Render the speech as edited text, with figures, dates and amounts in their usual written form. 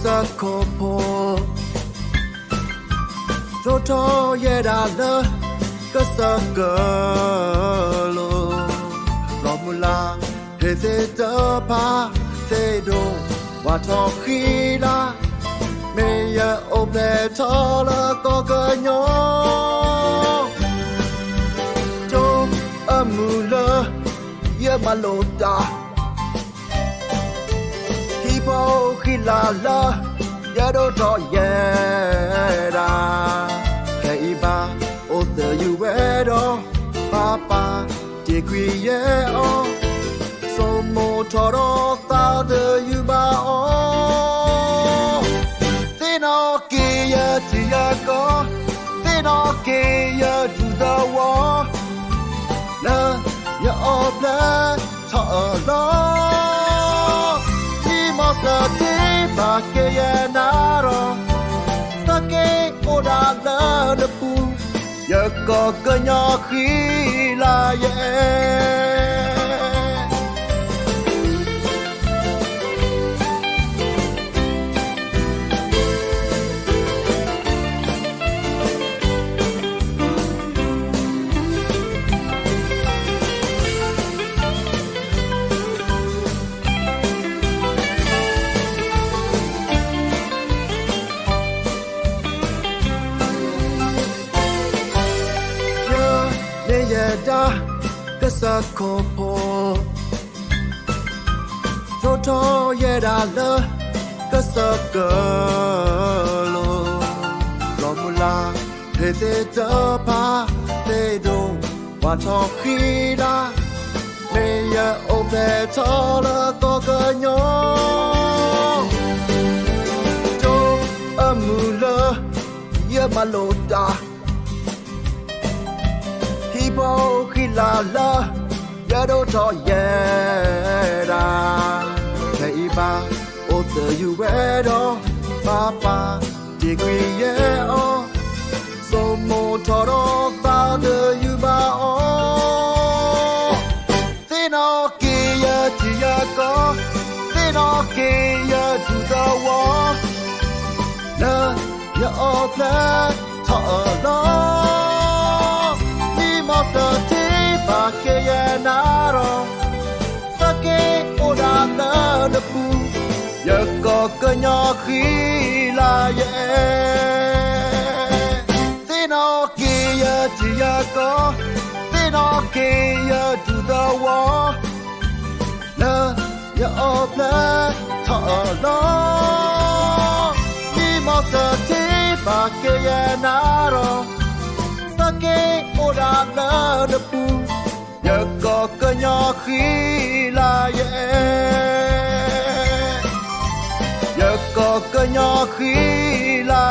sa ko po cho cho ye da la ka sa ka lo lo mu la thế thế ta pa thế do wa tho khi la me ya o be tho la ko ka nyo cho amu la ye ma lo ta khi bao khi la ya do tho ye da cái ba o the you we do papa ti quy ye o so mo tho do ta the you ba o te no ki ya ti ya ko te no ki ya du the wa la ya o bla tho lo ti mo sa ti ba ke ya na ro sa ke o da la de pu ya ko ka nya khi la ye da ka sa ko po cho cho ye da la ka sa ka lo lo mu la thế thế ta pa thế do wa tho khi da me ya o be tho la ko ka nyo cho amu la ye ma lo da bao khi la ya do tho ye da cái ba o the you we do papa ti quy ye o so mo tho do ta the you ba o te no ki ya ti ya ko te no ki ya du the wa la ya o pla tho lo the tea ba ke ya na ro sa ke o da la de pu ya ko ka nya khi la ye te no ke ya ti ya ko te no ke ya du the wa la ya o pla tho lo ni mo the tea ba ke ya na ro ke o da la de pu ya ko ka nya khi la ye ya ko ka nya khi la